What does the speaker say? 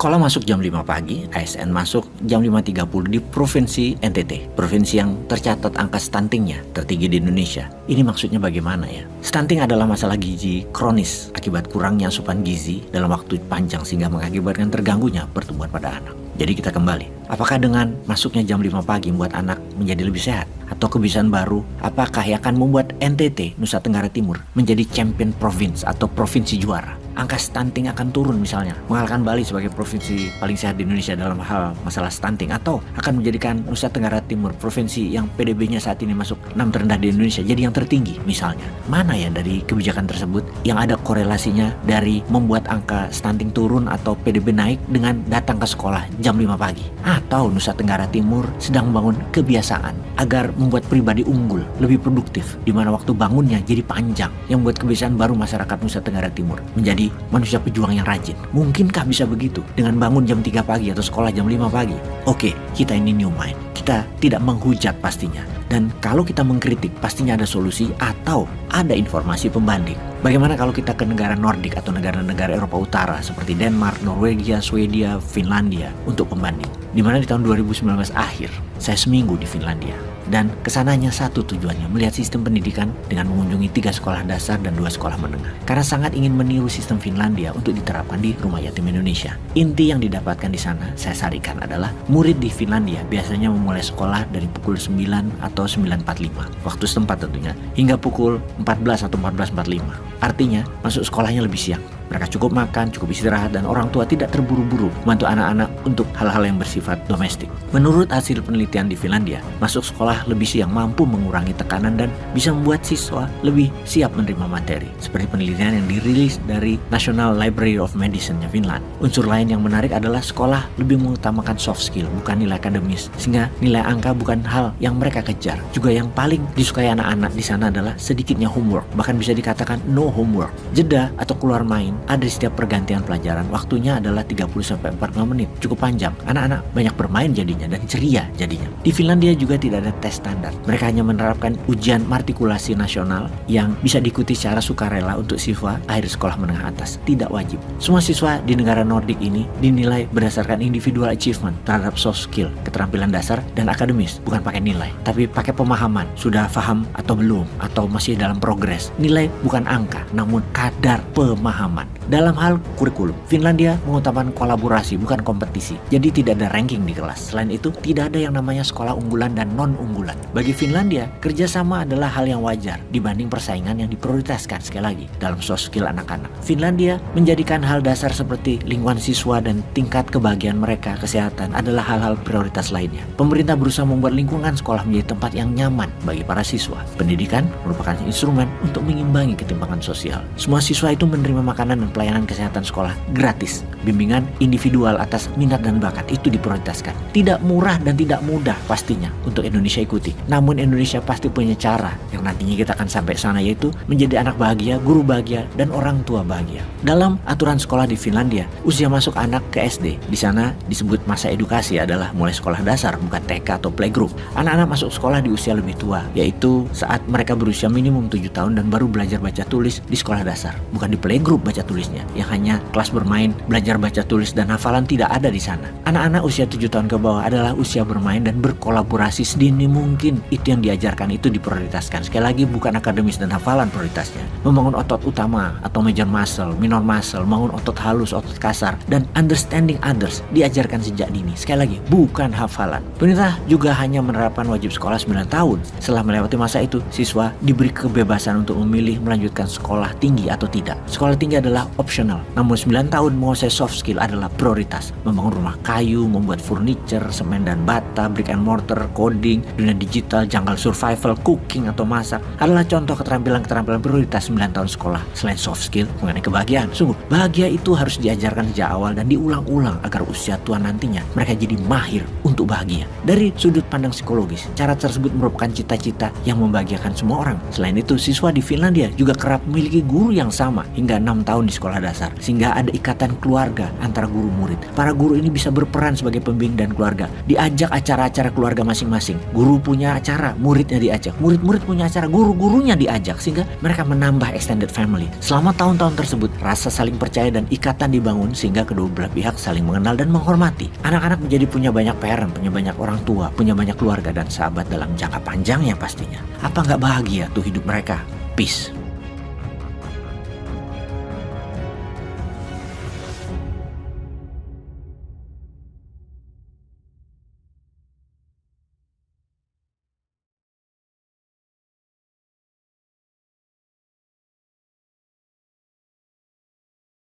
Sekolah masuk jam 5 pagi, ASN masuk jam 5.30 di Provinsi NTT, provinsi yang tercatat angka stuntingnya tertinggi di Indonesia. Ini maksudnya bagaimana ya? Stunting adalah masalah gizi kronis akibat kurangnya asupan gizi dalam waktu panjang sehingga mengakibatkan terganggunya pertumbuhan pada anak. Jadi kita kembali, apakah dengan masuknya jam 5 pagi membuat anak menjadi lebih sehat? Atau kebiasaan baru, apakah yang akan membuat NTT, Nusa Tenggara Timur, menjadi champion province atau provinsi juara? Angka stunting akan turun misalnya, mengalahkan Bali sebagai provinsi paling sehat di Indonesia dalam hal masalah stunting, atau akan menjadikan Nusa Tenggara Timur provinsi yang PDB-nya saat ini masuk 6 terendah di Indonesia jadi yang tertinggi misalnya. Mana ya dari kebijakan tersebut yang ada korelasinya dari membuat angka stunting turun atau PDB naik dengan datang ke sekolah jam 5 pagi? Atau Nusa Tenggara Timur sedang membangun kebiasaan agar membuat pribadi unggul, lebih produktif, di mana waktu bangunnya jadi panjang, yang membuat kebiasaan baru masyarakat Nusa Tenggara Timur menjadi manusia pejuang yang rajin. Mungkinkah bisa begitu dengan bangun jam 3 pagi atau sekolah jam 5 pagi? Oke, kita ini new mind. Kita tidak menghujat pastinya. Dan kalau kita mengkritik, pastinya ada solusi atau ada informasi pembanding. Bagaimana kalau kita ke negara Nordik atau negara-negara Eropa Utara seperti Denmark, Norwegia, Swedia, Finlandia untuk pembanding. Di mana di tahun 2019 akhir, saya seminggu di Finlandia. Dan kesananya satu tujuannya, melihat sistem pendidikan dengan mengunjungi 3 sekolah dasar dan 2 sekolah menengah. Karena sangat ingin meniru sistem Finlandia untuk diterapkan di rumah yatim Indonesia. Inti yang didapatkan di sana, saya sarikan adalah murid di Finlandia biasanya memulai sekolah dari pukul 9 atau 9.45, waktu setempat tentunya, hingga pukul 14 atau 14.45. Artinya, masuk sekolahnya lebih siang. Mereka cukup makan, cukup istirahat, dan orang tua tidak terburu-buru membantu anak-anak untuk hal-hal yang bersifat domestik. Menurut hasil penelitian di Finlandia, masuk sekolah lebih siang mampu mengurangi tekanan dan bisa membuat siswa lebih siap menerima materi. Seperti penelitian yang dirilis dari National Library of Medicine-nya Finland. Unsur lain yang menarik adalah sekolah lebih mengutamakan soft skill, bukan nilai akademis, sehingga nilai angka bukan hal yang mereka kejar. Juga yang paling disukai anak-anak di sana adalah sedikitnya homework, bahkan bisa dikatakan no homework. Jeda atau keluar main ada di setiap pergantian pelajaran. Waktunya adalah 30-45 menit. Cukup panjang. Anak-anak banyak bermain jadinya dan ceria jadinya. Di Finlandia juga tidak ada tes standar. Mereka hanya menerapkan ujian martikulasi nasional yang bisa diikuti secara sukarela untuk siswa akhir sekolah menengah atas. Tidak wajib. Semua siswa di negara Nordik ini dinilai berdasarkan individual achievement terhadap soft skill, keterampilan dasar dan akademis. Bukan pakai nilai, tapi pakai pemahaman. Sudah paham atau belum, atau masih dalam progres. Nilai bukan angka, namun kadar pemahaman. Dalam hal kurikulum, Finlandia mengutamakan kolaborasi bukan kompetisi. Jadi tidak ada ranking di kelas. Selain itu, tidak ada yang namanya sekolah unggulan dan non-unggulan. Bagi Finlandia, kerjasama adalah hal yang wajar dibanding persaingan yang diprioritaskan sekali lagi dalam soft skill anak-anak. Finlandia menjadikan hal dasar seperti lingkungan siswa dan tingkat kebahagiaan mereka, kesehatan adalah hal-hal prioritas lainnya. Pemerintah berusaha membuat lingkungan sekolah menjadi tempat yang nyaman bagi para siswa. Pendidikan merupakan instrumen untuk mengimbangi ketimpangan sosial. Semua siswa itu menerima makanan dan pelayanan kesehatan sekolah gratis. Bimbingan individual atas minat dan bakat itu diprioritaskan. Tidak murah dan tidak mudah pastinya untuk Indonesia ikuti. Namun Indonesia pasti punya cara yang nantinya kita akan sampai sana, yaitu menjadi anak bahagia, guru bahagia, dan orang tua bahagia. Dalam aturan sekolah di Finlandia, usia masuk anak ke SD di sana disebut masa edukasi adalah mulai sekolah dasar, bukan TK atau playgroup. Anak-anak masuk sekolah di usia lebih tua, yaitu saat mereka berusia minimum 7 tahun dan baru belajar baca tulis di sekolah dasar, bukan di playgroup baca tulisnya, yang hanya kelas bermain, belajar baca tulis dan hafalan tidak ada di sana. Anak-anak usia 7 tahun ke bawah adalah usia bermain dan berkolaborasi sedini mungkin. Itu yang diajarkan, itu diprioritaskan. Sekali lagi, bukan akademis dan hafalan prioritasnya. Membangun otot utama atau major muscle, minor muscle, membangun otot halus, otot kasar, dan understanding others diajarkan sejak dini. Sekali lagi, bukan hafalan. Pemerintah juga hanya menerapkan wajib sekolah 9 tahun. Setelah melewati masa itu, siswa diberi kebebasan untuk memilih melanjutkan sekolah tinggi atau tidak. Sekolah tinggi adalah optional, namun 9 tahun menguasai soft skill adalah prioritas. Membangun rumah kayu, membuat furniture, semen dan bata, brick and mortar, coding, dunia digital, jungle survival, cooking atau masak adalah contoh keterampilan-keterampilan prioritas 9 tahun sekolah. Selain soft skill mengenai kebahagiaan, sungguh bahagia itu harus diajarkan sejak awal dan diulang-ulang agar usia tua nantinya mereka jadi mahir untuk bahagia. Dari sudut pandang psikologis, cara tersebut merupakan cita-cita yang membahagiakan semua orang. Selain itu, siswa di Finlandia juga kerap memiliki guru yang sama hingga 6 tahun tahun di sekolah dasar, sehingga ada ikatan keluarga antara guru murid. Para guru ini bisa berperan sebagai pembimbing dan keluarga, diajak acara-acara keluarga masing-masing. Guru punya acara, muridnya diajak, murid-murid punya acara, guru-gurunya diajak, sehingga mereka menambah extended family. Selama tahun-tahun tersebut, rasa saling percaya dan ikatan dibangun sehingga kedua belah pihak saling mengenal dan menghormati. Anak-anak menjadi punya banyak parent, punya banyak orang tua, punya banyak keluarga dan sahabat dalam jangka panjangnya pastinya. Apa nggak bahagia tuh hidup mereka? Peace.